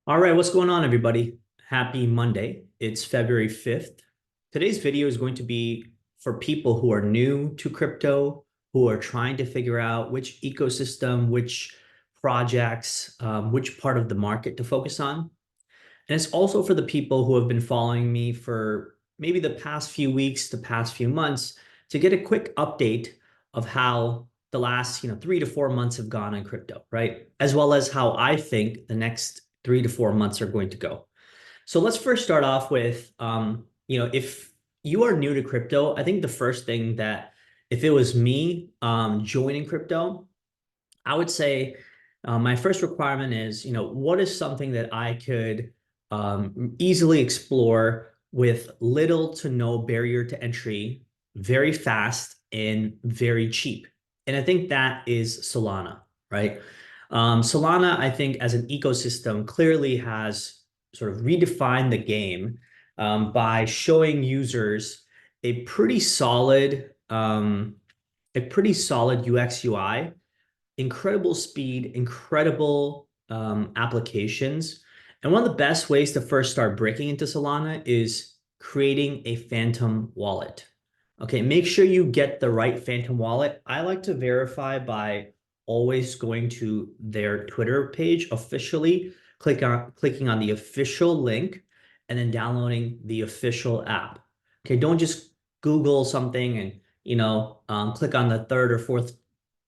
All right, what's going on, everybody? Happy Monday. It's February 5th. Today's video is going to be for people who are new to crypto, who are trying to figure out which ecosystem, which projects, which part of the market to focus on. And it's also for the people who have been following me for maybe the past few weeks, the past few months, to get a quick update of how the last, 3 to 4 months have gone in crypto, right? As well as how I think the next 3 to 4 months are going to go. So let's first start off with, if you are new to crypto, I think the first thing that if it was me joining crypto, I would say my first requirement is, what is something that I could easily explore with little to no barrier to entry, very fast and very cheap. And I think that is Solana, right? Solana, I think, as an ecosystem, clearly has sort of redefined the game by showing users a pretty solid, UX UI, incredible speed, incredible applications. And one of the best ways to first start breaking into Solana is creating a Phantom wallet. Okay, make sure you get the right Phantom wallet. I like to verify by always going to their Twitter page officially, clicking on the official link, and then downloading the official app. Okay, don't just Google something and click on the third or fourth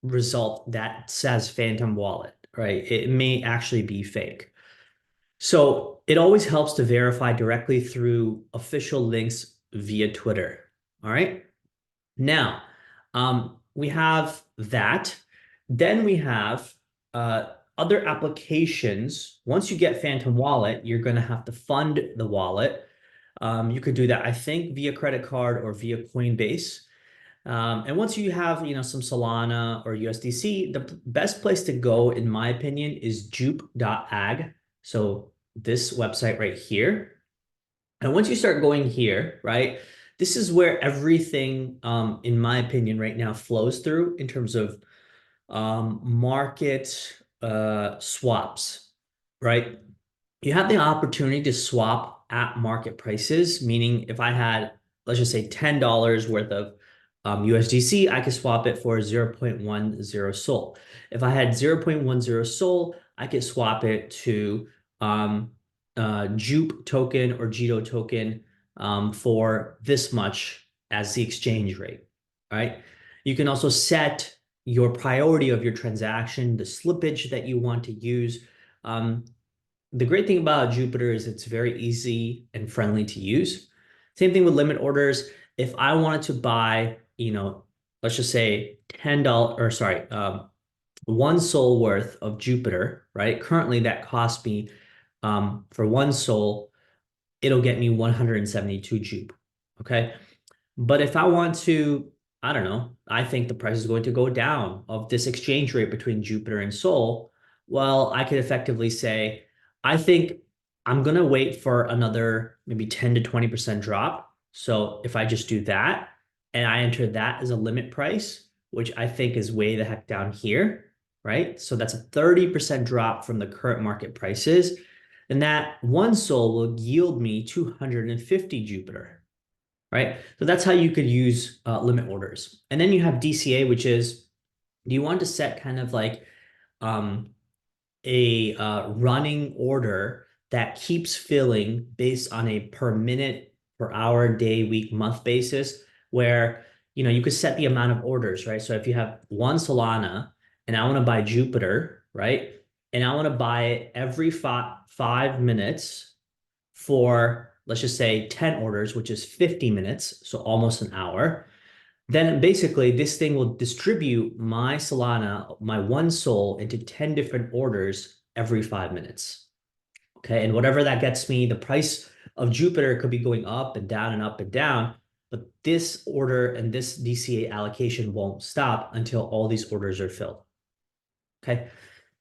result that says Phantom Wallet, right? It may actually be fake. So it always helps to verify directly through official links via Twitter. All right. Now, we have that. Then we have other applications. Once you get Phantom Wallet, you're going to have to fund the wallet. You could do that, I think, via credit card or via Coinbase. And once you have, some Solana or USDC, the best place to go, in my opinion, is jupe.ag. So this website right here. And once you start going here, right, this is where everything, in my opinion, right now flows through in terms of market swaps, right? You have the opportunity to swap at market prices, meaning if I had, let's just say $10 worth of USDC, I could swap it for 0.10 SOL. If I had 0.10 SOL, I could swap it to Jupe token or Jito token for this much as the exchange rate, right? You can also set your priority of your transaction, the slippage that you want to use. The great thing about Jupiter is it's very easy and friendly to use. Same thing with limit orders. If I wanted to buy, let's just say $10 or sorry, 1 SOL worth of Jupiter, right? Currently that costs me for 1 SOL, it'll get me 172 Jupe. Okay. But if I want to, I don't know, I think the price is going to go down of this exchange rate between Jupiter and Sol. Well, I could effectively say, I think I'm going to wait for another maybe 10 to 20% drop. So if I just do that and I enter that as a limit price, which I think is way the heck down here, right? So that's a 30% drop from the current market prices. And that 1 SOL will yield me 250 Jupiter, right? So that's how you could use limit orders. And then you have DCA, which is, do you want to set kind of like um, a running order that keeps filling based on a per minute, per hour, day, week, month basis, where you could set the amount of orders, right? So if you have one Solana and I want to buy Jupiter, right? And I want to buy it every 5 minutes for, let's just say, 10 orders, which is 50 minutes, so almost an hour. Then basically this thing will distribute my Solana, my 1 SOL, into 10 different orders every 5 minutes. Okay. And whatever that gets me, the price of Jupiter could be going up and down and up and down, but this order and this DCA allocation won't stop until all these orders are filled. Okay.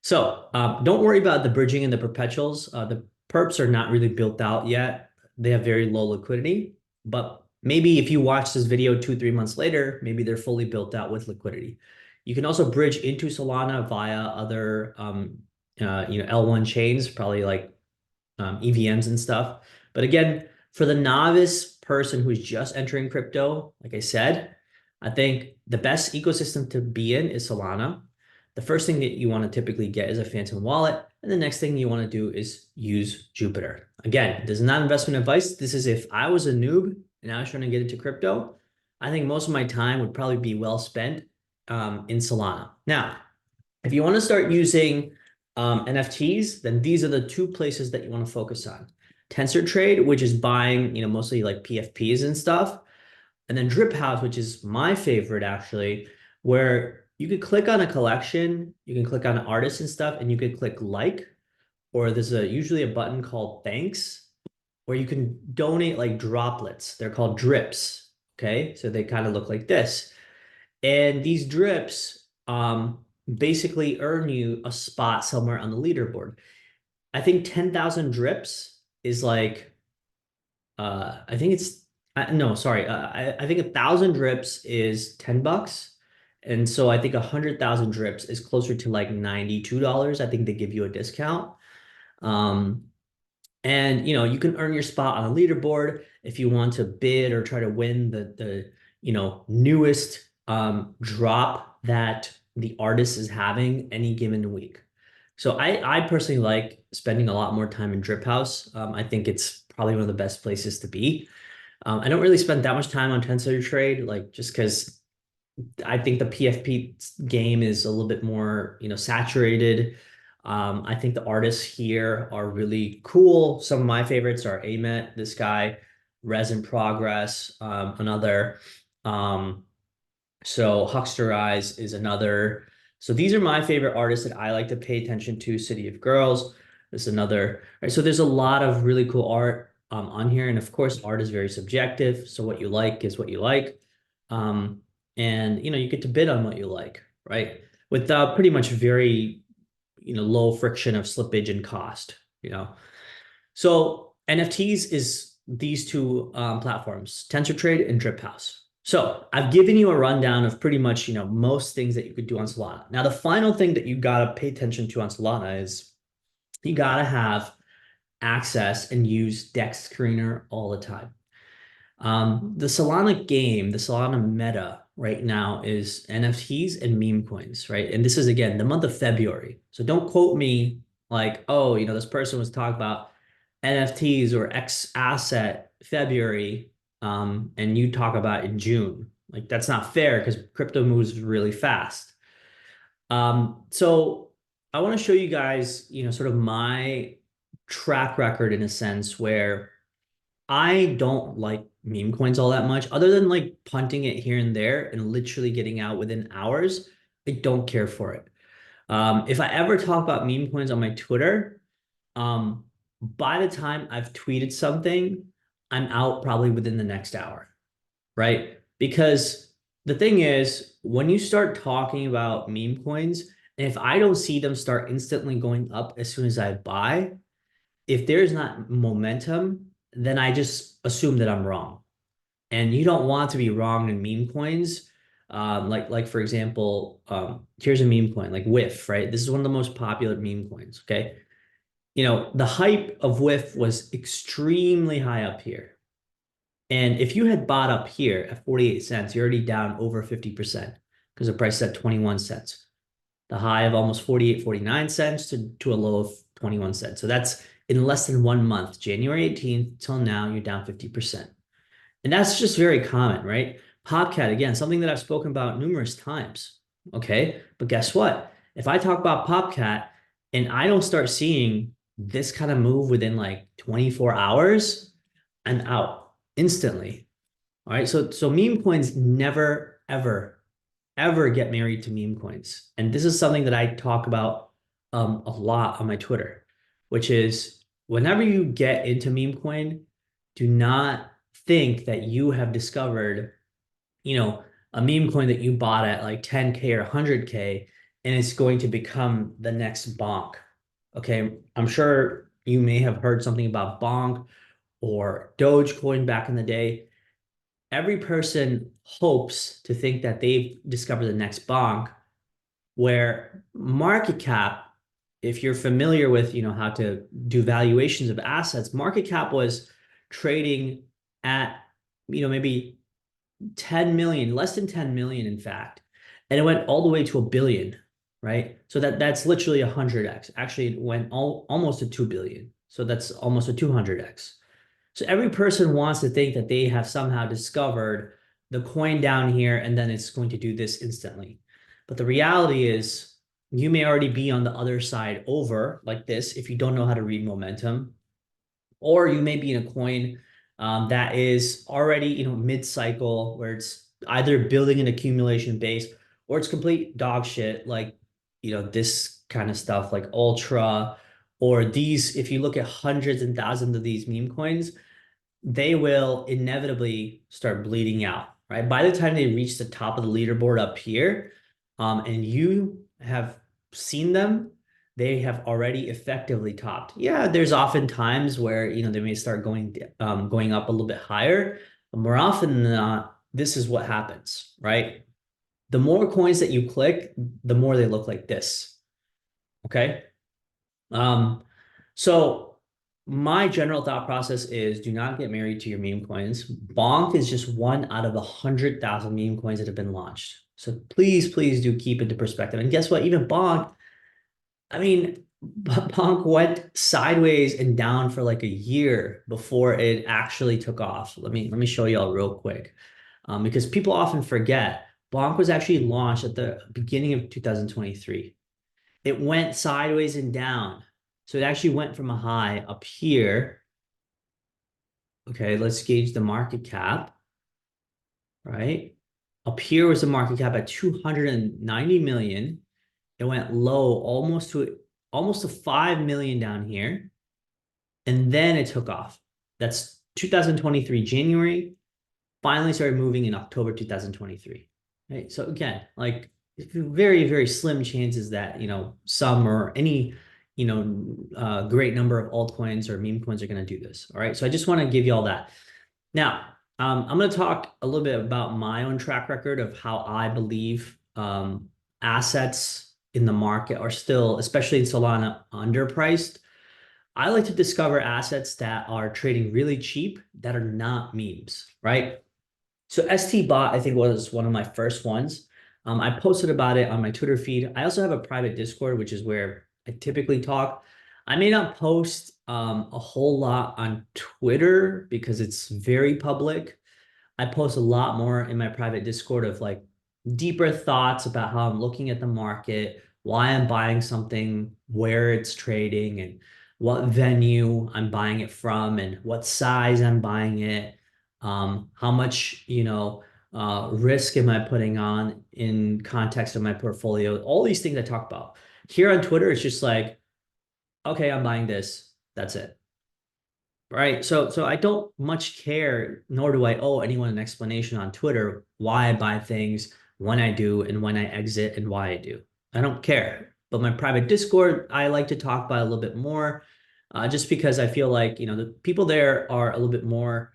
So don't worry about the bridging and the perpetuals. The perps are not really built out yet. They have very low liquidity, but maybe if you watch this video 2, 3 months later, maybe they're fully built out with liquidity. You can also bridge into Solana via other, L1 chains, probably like EVMs and stuff. But again, for the novice person who's just entering crypto, like I said, I think the best ecosystem to be in is Solana. The first thing that you want to typically get is a Phantom wallet. And the next thing you want to do is use Jupiter. Again, this is not investment advice. This is if I was a noob and I was trying to get into crypto, I think most of my time would probably be well spent in Solana. Now, if you want to start using NFTs, then these are the two places that you want to focus on. Tensor Trade, which is buying, mostly like PFPs and stuff. And then Drip House, which is my favorite actually, where you could click on a collection, you can click on artists and stuff, and you could click like, or there's usually a button called thanks, where you can donate like droplets. They're called drips. Okay, so they kind of look like this. And these drips basically earn you a spot somewhere on the leaderboard. I think 10,000 drips is like, I think it's, no, sorry. I think 1,000 drips is $10. And so I think 100,000 drips is closer to like $92. I think they give you a discount. Um, and you can earn your spot on a leaderboard if you want to bid or try to win the newest drop that the artist is having any given week. So I personally like spending a lot more time in Drip House. I think it's probably one of the best places to be. I don't really spend that much time on Tensor Trade, like just because I think the PFP game is a little bit more, saturated. I think the artists here are really cool. Some of my favorites are Amet, this guy, Res in Progress, another. So Huckster Eyes is another. So these are my favorite artists that I like to pay attention to. City of Girls is another. Right, so there's a lot of really cool art on here, and of course, art is very subjective. So what you like is what you like. And you get to bid on what you like, right? Without pretty much very, low friction of slippage and cost. So NFTs is these two platforms, Tensor Trade and Drip House. So I've given you a rundown of pretty much, most things that you could do on Solana. Now, the final thing that you gotta pay attention to on Solana is you gotta have access and use Dex Screener all the time. The Solana game, the Solana meta right now is NFTs and meme coins, right? And this is again the month of February. So don't quote me like, oh, this person was talking about NFTs or X asset February, and you talk about in June. Like that's not fair because crypto moves really fast. So I want to show you guys, sort of my track record in a sense where I don't like meme coins all that much, other than like punting it here and there and literally getting out within hours. I don't care for it. If I ever talk about meme coins on my Twitter, by the time I've tweeted something, I'm out probably within the next hour, right? Because the thing is, when you start talking about meme coins, and if I don't see them start instantly going up as soon as I buy, if there's not momentum, then I just assume that I'm wrong. And you don't want to be wrong in meme coins. Like for example, here's a meme coin like WIF, right? This is one of the most popular meme coins. Okay. The hype of WIF was extremely high up here. And if you had bought up here at 48 cents, you're already down over 50% because the price is at 21 cents. The high of almost 48, 49 cents to a low of 21 cents. So that's in less than 1 month, January 18th till now, you're down 50%. And that's just very common, right? Popcat, again, something that I've spoken about numerous times. Okay. But guess what? If I talk about Popcat and I don't start seeing this kind of move within like 24 hours, I'm out instantly. All right. So meme coins never, ever get married to meme coins. And this is something that I talk about a lot on my Twitter, which is whenever you get into meme coin, do not think that you have discovered, a meme coin that you bought at like 10K or 100K and it's going to become the next bonk. Okay. I'm sure you may have heard something about bonk or Dogecoin back in the day. Every person hopes to think that they've discovered the next bonk, where market cap if you're familiar with, how to do valuations of assets, market cap was trading at, maybe 10 million, less than 10 million, in fact. And it went all the way to a billion, right? So that's literally 100x. Actually, it went almost to 2 billion. So that's almost a 200x. So every person wants to think that they have somehow discovered the coin down here and then it's going to do this instantly. But the reality is you may already be on the other side over like this if you don't know how to read momentum, or you may be in a coin that is already, mid-cycle where it's either building an accumulation base or it's complete dog shit like, this kind of stuff like Ultra or these. If you look at hundreds and thousands of these meme coins, they will inevitably start bleeding out, right? By the time they reach the top of the leaderboard up here, and you have seen them, they have already effectively topped. Yeah, there's often times where, they may start going up a little bit higher, but more often than not, this is what happens, right? The more coins that you click, the more they look like this, okay? Um, so my general thought process is do not get married to your meme coins. Bonk is just one out of 100,000 meme coins that have been launched. So please, please do keep into perspective. And guess what? Even Bonk, I mean, Bonk went sideways and down for like a year before it actually took off. Let me show y'all real quick, because people often forget Bonk was actually launched at the beginning of 2023. It went sideways and down. So it actually went from a high up here. Okay, let's gauge the market cap, right? Up here was the market cap at 290 million. It went low almost to 5 million down here. And then it took off. That's 2023 January, finally started moving in October 2023. Right? So again, like very, very slim chances that, some or any, great number of altcoins or meme coins are going to do this. All right. So I just want to give you all that. Now, I'm going to talk a little bit about my own track record of how I believe assets in the market are still, especially in Solana, underpriced. I like to discover assets that are trading really cheap that are not memes, right? So ST-Bot, I think, was one of my first ones. I posted about it on my Twitter feed. I also have a private Discord, which is where I typically talk. I may not post a whole lot on Twitter because it's very public. I post a lot more in my private Discord of like deeper thoughts about how I'm looking at the market, why I'm buying something, where it's trading, and what venue I'm buying it from, and what size I'm buying it, how much, risk am I putting on in context of my portfolio, all these things I talk about. Here on Twitter, it's just like, okay, I'm buying this. That's it. Right. So I don't much care, nor do I owe anyone an explanation on Twitter why I buy things, when I do, and when I exit, and why I do. I don't care. But my private Discord, I like to talk about a little bit more, just because I feel like, the people there are a little bit more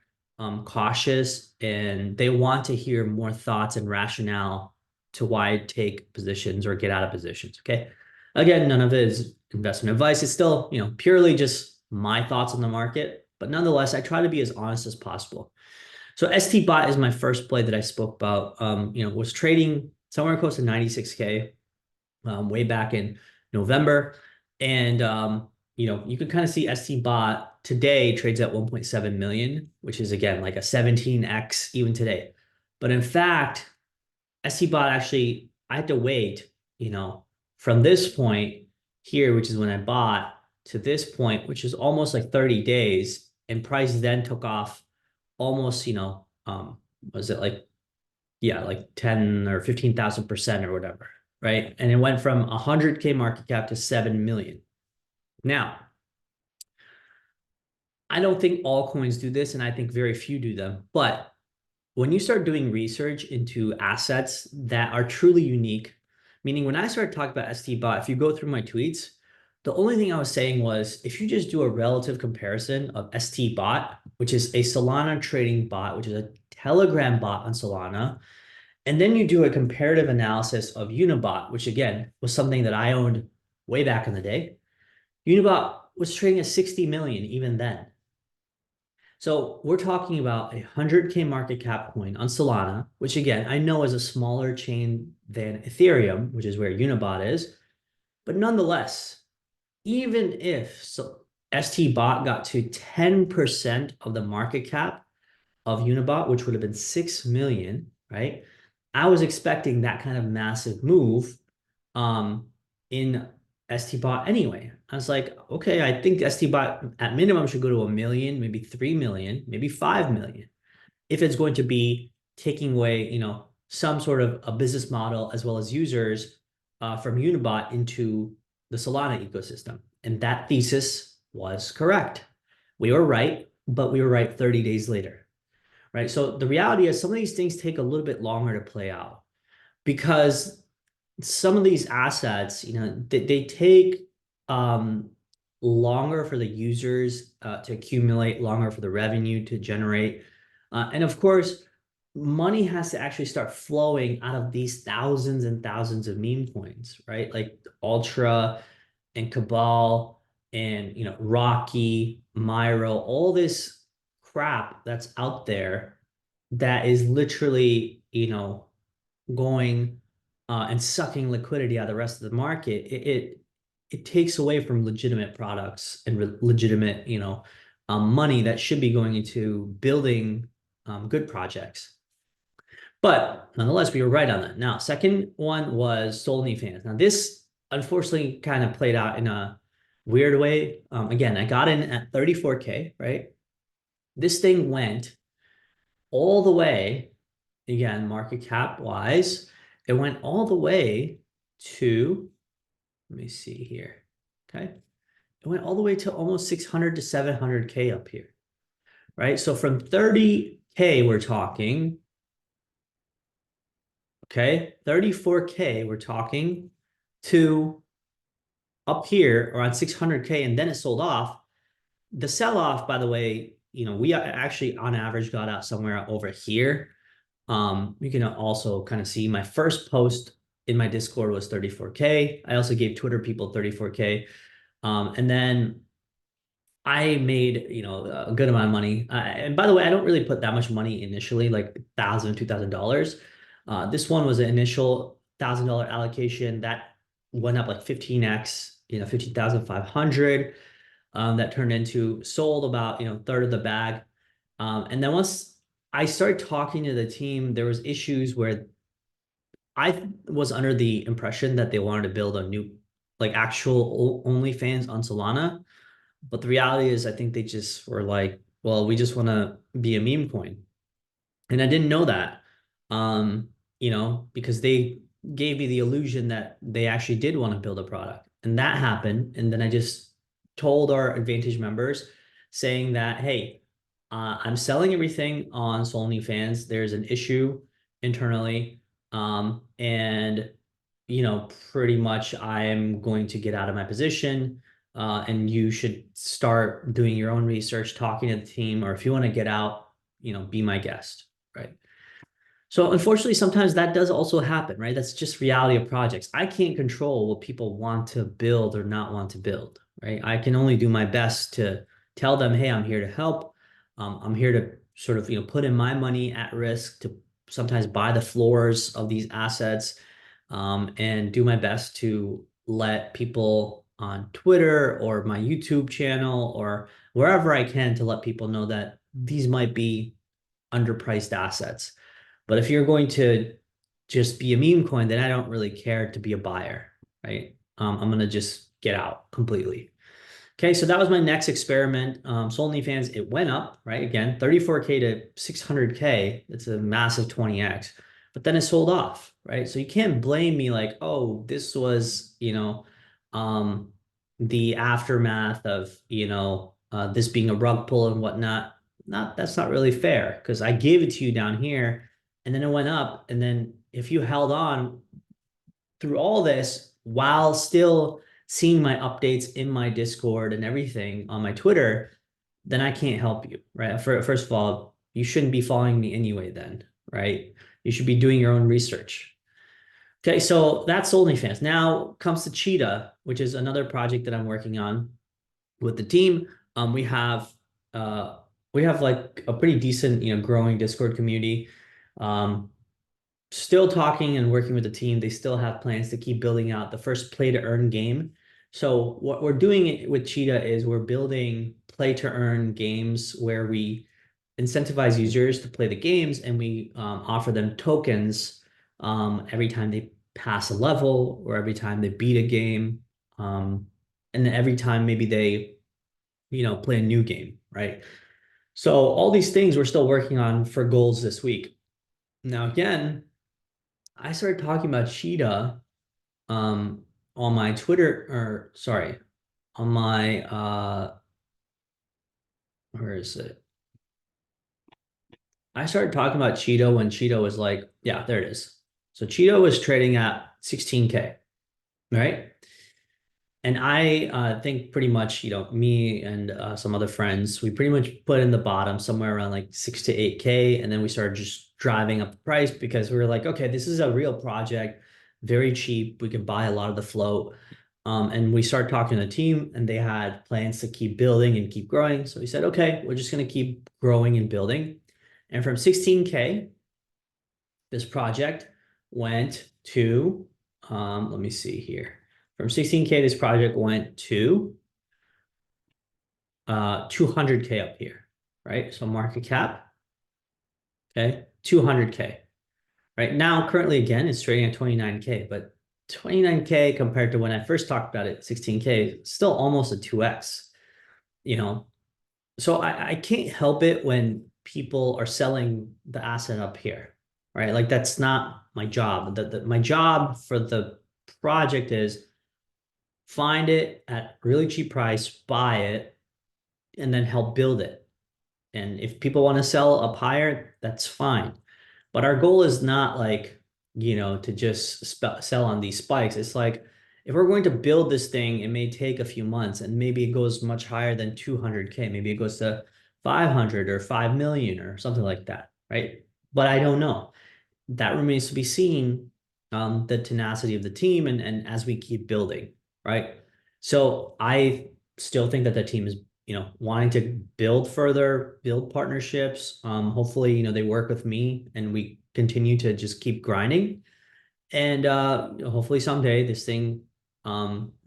cautious and they want to hear more thoughts and rationale to why I take positions or get out of positions. Okay. Again, none of it is investment advice. It's still, purely just my thoughts on the market, but nonetheless, I try to be as honest as possible. So ST-Bot is my first play that I spoke about. Was trading somewhere close to 96K way back in November. And, you can kind of see ST-Bot today trades at 1.7 million, which is again like a 17x even today. But in fact, ST-Bot actually, I had to wait, from this point here, which is when I bought, to this point, which is almost like 30 days, and price then took off almost, was it like, yeah, like 10 or 15,000% or whatever, right? And it went from 100K market cap to 7 million. Now, I don't think all coins do this, and I think very few do them. But when you start doing research into assets that are truly unique, meaning when I started talking about ST-Bot, if you go through my tweets, the only thing I was saying was if you just do a relative comparison of ST-Bot, which is a Solana trading bot, which is a Telegram bot on Solana, and then you do a comparative analysis of Unibot, which again was something that I owned way back in the day. Unibot was trading at 60 million even then. So we're talking about a 100K market cap coin on Solana, which again, I know is a smaller chain than Ethereum, which is where Unibot is. But nonetheless, even if ST-Bot got to 10% of the market cap of Unibot, which would have been 6 million, right? I was expecting that kind of massive move in ST-Bot anyway. I was like, okay, I think ST-Bot at minimum should go to 1 million, maybe 3 million, maybe 5 million. If it's going to be taking away, some sort of a business model as well as users from Unibot into the Solana ecosystem. And that thesis was correct. We were right, but we were right 30 days later, right? So the reality is some of these things take a little bit longer to play out because some of these assets, they take um, longer for the users to accumulate, longer for the revenue to generate. And of course, money has to actually start flowing out of these thousands and thousands of meme coins, right? Like Ultra and Cabal and, Rocky, Myro, all this crap that's out there that is literally, going and sucking liquidity out of the rest of the market, it takes away from legitimate products and legitimate, money that should be going into building good projects. But nonetheless, we were right on that. Now, second one was Solana fans. Now, this unfortunately kind of played out in a weird way. Again, I got in at 34K, right? This thing went all the way, again, market cap wise, it went all the way to, let me see here. Okay. It went all the way to almost 600 to 700K up here, right? So from 30K, we're talking, okay, 34K, we're talking to up here around 600K, and then it sold off. The sell off, by the way, we actually on average got out somewhere over here. You can also kind of see my first post in my Discord was 34K. I also gave Twitter people 34K. And then I made, a good amount of money. And by the way, I don't really put that much money initially, like $1,000, $2,000. This one was an initial $1,000 allocation that went up like 15x, 15,500. That turned into sold about, third of the bag. And then once I started talking to the team, there was issues where I was under the impression that they wanted to build a new, like actual OnlyFans on Solana. But the reality is, I think they just were like, well, we just want to be a meme coin. And I didn't know that, because they gave me the illusion that they actually did want to build a product. And that happened. And then I just told our Advantage members saying that, hey, I'm selling everything on Solana fans. There's an issue internally. And, pretty much I'm going to get out of my position. And you should start doing your own research, talking to the team, or if you want to get out, be my guest, right? So unfortunately, sometimes that does also happen, right? That's just reality of projects. I can't control what people want to build or not want to build, right? I can only do my best to tell them, hey, I'm here to help. I'm here to sort of, put in my money at risk to sometimes buy the floors of these assets, and do my best to let people on Twitter or my YouTube channel or wherever I can to let people know that these might be underpriced assets. But if you're going to just be a meme coin, then I don't really care to be a buyer, right? I'm going to just get out completely. Okay, so that was my next experiment. Solana fans, it went up, right? Again, 34K to 600K. It's a massive 20x. But then it sold off, right? So you can't blame me like, oh, this was, the aftermath of, this being a rug pull and whatnot. That's not really fair because I gave it to you down here and then it went up. And then if you held on through all this while still seeing my updates in my Discord and everything on my Twitter, then I can't help you, right? First of all, you shouldn't be following me anyway then, right? You should be doing your own research. Okay, so that's OnlyFans. Now comes to Cheetah, which is another project that I'm working on. with the team. We have like a pretty decent, growing Discord community. Um, Still talking and working with the team. They still have plans to keep building out the first play to earn game. So what we're doing with Cheetah is we're building play to earn games where we incentivize users to play the games, and we offer them tokens every time they pass a level or every time they beat a game, um, and then every time maybe they play a new game, right? So all these things we're still working on for goals this week. Now again, I started talking about Cheetah um, on my Twitter, or sorry, on my where is it? I started talking about Cheetah when Cheetah was like, yeah, there it is. So Cheetah was trading at 16K, right? And I think pretty much, me and some other friends, we pretty much put in the bottom somewhere around like 6 to 8K. And then we started just driving up the price because we were like, okay, this is a real project, very cheap. We could buy a lot of the float. And we started talking to the team, and they had plans to keep building and keep growing. So we said, okay, we're just going to keep growing and building. And from 16K, this project went to, let me see here. From 16K, this project went to 200K up here, right? So market cap, okay, 200K. Right now, currently, again, it's trading at 29K, but 29K compared to when I first talked about it, 16K, still almost a 2x, you know? So I can't help it when people are selling the asset up here, right? Like that's not my job. My job for the project is find it at really cheap price, buy it, and then help build it. And if people want to sell up higher, that's fine. But our goal is not like, to just sell on these spikes. It's like if we're going to build this thing, it may take a few months, and maybe it goes much higher than 200K. Maybe it goes to 500 or 5 million or something like that, right? But I don't know. That remains to be seen, the tenacity of the team and as we keep building, right? So I still think that the team is, wanting to build further, build partnerships. Hopefully, they work with me and we continue to just keep grinding. And hopefully someday this thing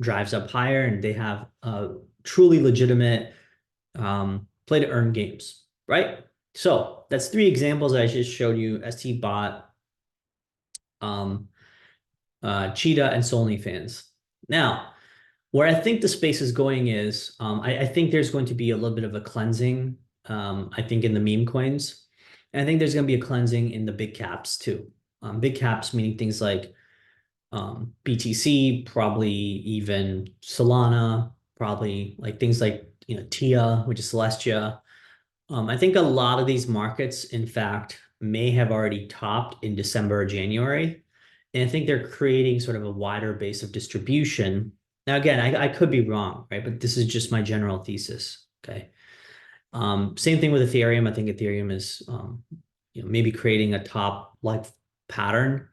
drives up higher and they have truly legitimate play to earn games, right? So that's three examples I just showed you: ST Bot, um, Cheetah, and Solny fans. Now, where I think the space is going is, I think there's going to be a little bit of a cleansing, I think, in the meme coins. And I think there's going to be a cleansing in the big caps too. Big caps meaning things like BTC, probably even Solana, probably like things like, TIA, which is Celestia. I think a lot of these markets, in fact, may have already topped in December or January. And I think they're creating sort of a wider base of distribution. Now, again, I could be wrong, right? But this is just my general thesis. Okay. Same thing with Ethereum. I think Ethereum is, maybe creating a top like pattern.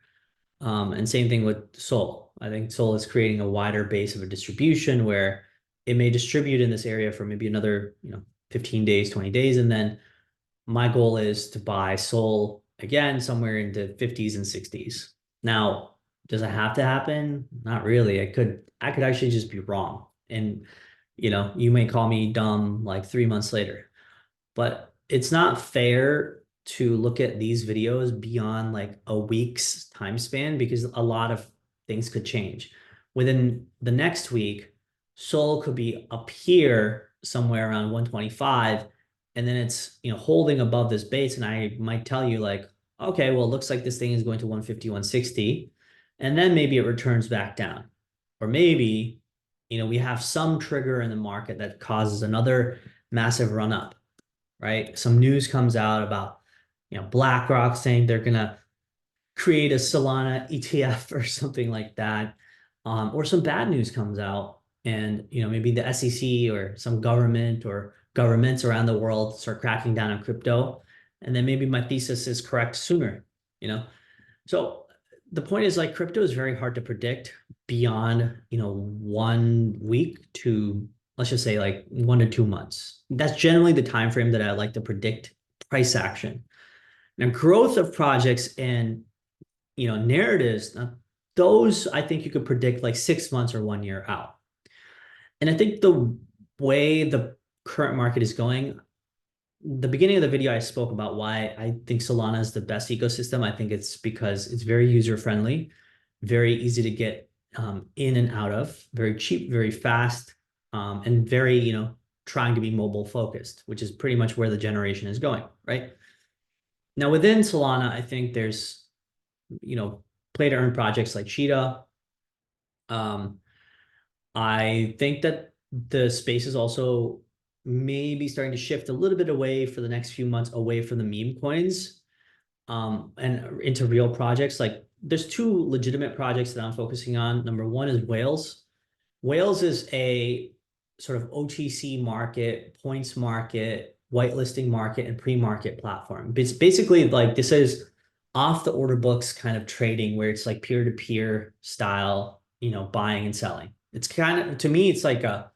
And same thing with Sol. I think Sol is creating a wider base of a distribution where it may distribute in this area for maybe another, 15 days, 20 days. And then my goal is to buy Sol again somewhere into 50s and 60s. Now, does it have to happen? Not really. I could actually just be wrong. And you may call me dumb like 3 months later. But it's not fair to look at these videos beyond like a week's time span because a lot of things could change. Within the next week, Sol could be up here somewhere around 125, and then it's holding above this base, and I might tell you like, okay, well, it looks like this thing is going to 150, 160, and then maybe it returns back down. Or maybe, we have some trigger in the market that causes another massive run up, right? Some news comes out about, BlackRock saying they're gonna create a Solana ETF or something like that, or some bad news comes out, and maybe the SEC or some government or governments around the world start cracking down on crypto, and then maybe my thesis is correct sooner, you know. So the point is like crypto is very hard to predict beyond 1 week to let's just say like 1 to 2 months. That's generally the time frame that I like to predict price action. Now, growth of projects and narratives, those I think you could predict like 6 months or 1 year out. And I think the way the current market is going, the beginning of the video, I spoke about why I think Solana is the best ecosystem. I think it's because it's very user friendly, very easy to get in and out of, very cheap, very fast, and very, trying to be mobile focused, which is pretty much where the generation is going, right? Now, within Solana, I think there's, play to earn projects like Cheetah. Um, I think that the space is also maybe starting to shift a little bit away for the next few months away from the meme coins, and into real projects. Like there's two legitimate projects that I'm focusing on. Number one is Whales. Whales is a sort of OTC market, points market, whitelisting market, and pre-market platform. It's basically like this is off the order books kind of trading where it's like peer-to-peer style, buying and selling. It's kind of, to me, it's like a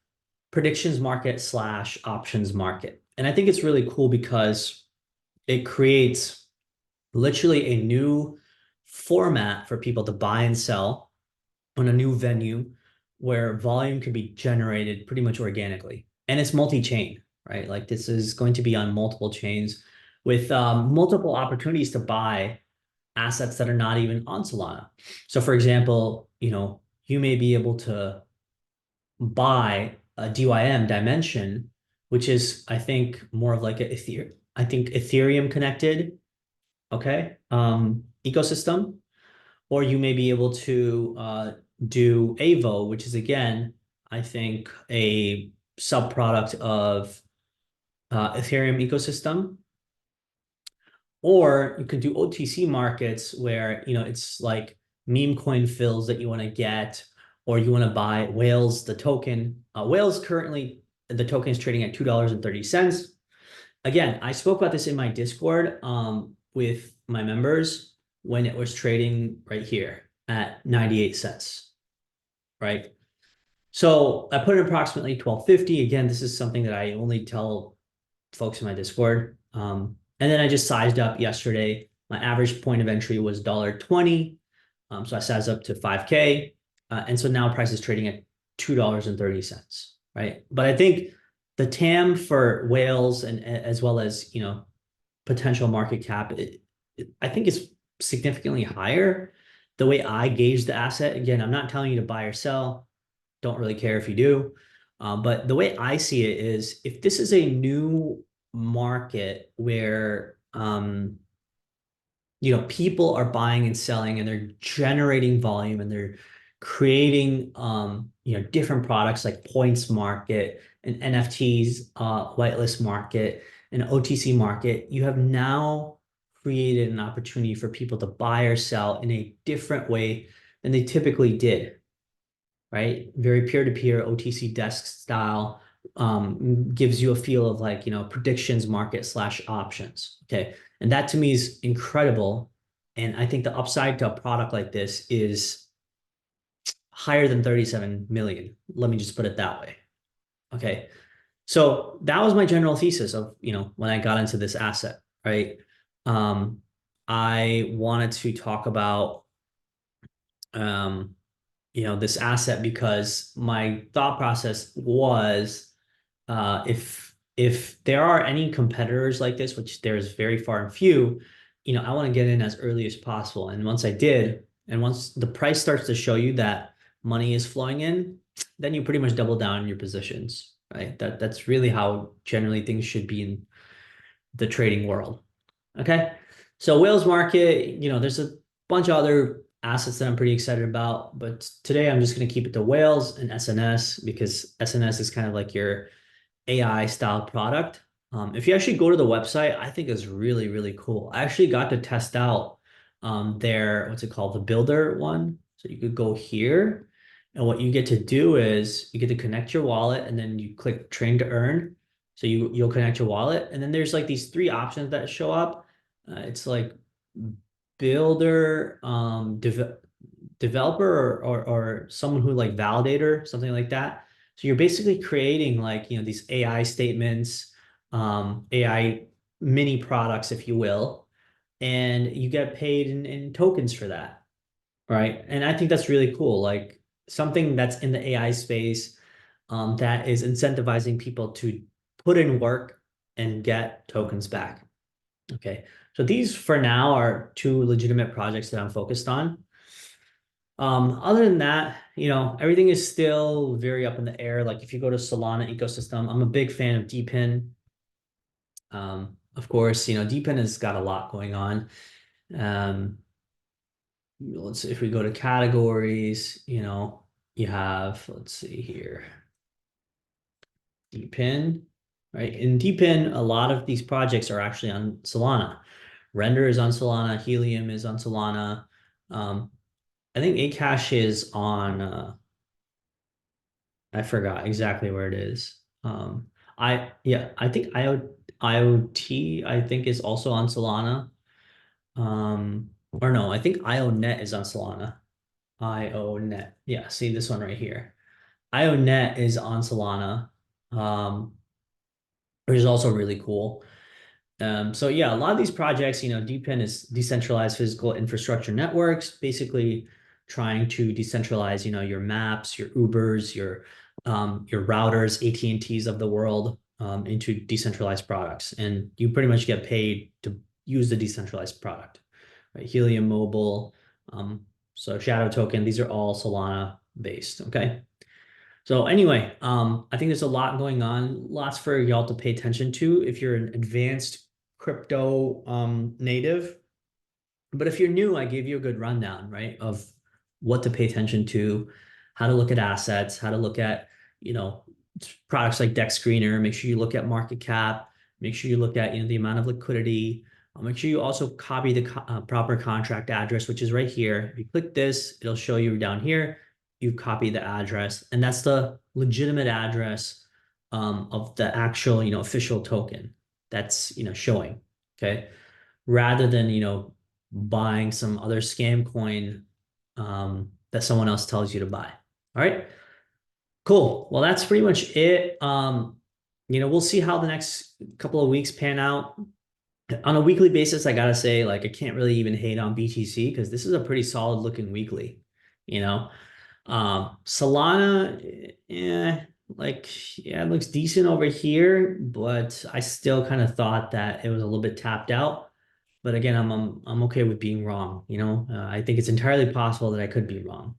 predictions market slash options market. And I think it's really cool because it creates literally a new format for people to buy and sell on a new venue where volume can be generated pretty much organically. And it's multi-chain, right? Like this is going to be on multiple chains with multiple opportunities to buy assets that are not even on Solana. So for example, you may be able to buy a DYM dimension, which is, I think, more of like I think Ethereum connected, okay, ecosystem, or you may be able to do AVO, which is again, I think, a subproduct of Ethereum ecosystem. Or you can do OTC markets where, it's like meme coin fills that you want to get, or you want to buy Whales, the token. Whales currently, the token is trading at $2.30. Again, I spoke about this in my Discord with my members when it was trading right here at 98 cents, right? So I put in approximately 12.50. Again, this is something that I only tell folks in my Discord. And then I just sized up yesterday. My average point of entry was $1.20. So I sized up to 5K. And so now price is trading at $2.30, right? But I think the TAM for Whales and as well as, potential market cap, I think is significantly higher. The way I gauge the asset, again, I'm not telling you to buy or sell. Don't really care if you do. But the way I see it is if this is a new market where people are buying and selling and they're generating volume and they're creating different products like points market and NFTs, whitelist market and OTC market, you have now created an opportunity for people to buy or sell in a different way than they typically did, right? Very peer-to-peer OTC desk style, gives you a feel of like, predictions market slash options. Okay. And that to me is incredible. And I think the upside to a product like this is higher than 37 million. Let me just put it that way. Okay. So that was my general thesis of, when I got into this asset, right? I wanted to talk about, this asset because my thought process was, if there are any competitors like this, which there's very far and few, I want to get in as early as possible. And once I did, and once the price starts to show you that money is flowing in, then you pretty much double down on your positions, right? That's really how generally things should be in the trading world. Okay. So Whales market, there's a bunch of other assets that I'm pretty excited about, but today I'm just going to keep it to Whales and SNS because SNS is kind of like your AI style product. If you actually go to the website, I think it's really, really cool. I actually got to test out their, what's it called? The builder one. So you could go here and what you get to do is you get to connect your wallet and then you click train to earn. So you'll connect your wallet. And then there's like these three options that show up. It's like builder, developer or someone who like validator, something like that. So you're basically creating like, these AI statements, AI mini products, if you will, and you get paid in tokens for that, right? And I think that's really cool. Like something that's in the AI space, that is incentivizing people to put in work and get tokens back. Okay. So these for now are two legitimate projects that I'm focused on. Other than that, everything is still very up in the air. Like if you go to Solana ecosystem, I'm a big fan of DPIN. Of course, DPIN has got a lot going on. Um, let's see if we go to categories, you have, let's see here, DPIN, right? In DPIN, a lot of these projects are actually on Solana. Render is on Solana, Helium is on Solana. Um, I think Akash is on, I forgot exactly where it is. Yeah, I think IoT, I think is also on Solana. Or no, I think IONet is on Solana. IONet. Yeah, see this one right here. IONet is on Solana, which is also really cool. So yeah, a lot of these projects, DePIN is decentralized physical infrastructure networks, basically trying to decentralize, your maps, your Ubers, your routers, AT&Ts of the world, into decentralized products. And you pretty much get paid to use the decentralized product, right? Helium Mobile, so Shadow Token, these are all Solana based, okay? So anyway, I think there's a lot going on, lots for y'all to pay attention to if you're an advanced crypto native. But if you're new, I gave you a good rundown, right, of what to pay attention to, how to look at assets, how to look at, you know, products like Dex Screener. Make sure you look at market cap. Make sure you look at, the amount of liquidity. Make sure you also copy the proper contract address, which is right here. If you click this, it'll show you down here. You've copied the address, and that's the legitimate address of the actual, official token that's, showing. Okay. Rather than, buying some other scam coin that someone else tells you to buy. All right. Cool. Well, that's pretty much it. We'll see how the next couple of weeks pan out. On a weekly basis, I gotta say, like, I can't really even hate on BTC because this is a pretty solid looking weekly, you know. Solana, like, yeah, it looks decent over here, but I still kind of thought that it was a little bit tapped out. But again, I'm okay with being wrong, I think it's entirely possible that I could be wrong.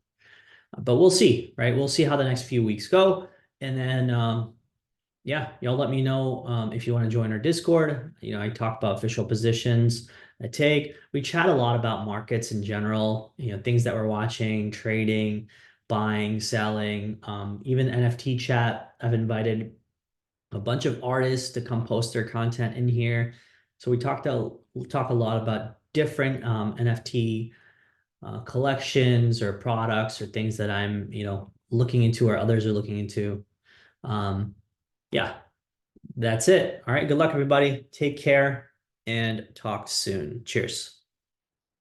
But we'll see, right? We'll see how the next few weeks go. And then yeah, y'all let me know if you want to join our Discord. I talk about official positions I take. We chat a lot about markets in general, things that we're watching, trading, buying, selling, even NFT chat. I've invited a bunch of artists to come post their content in here. So we'll talk a lot about different NFT collections or products or things that I'm, looking into or others are looking into. Um, yeah, that's it. All right. Good luck, everybody. Take care and talk soon. Cheers.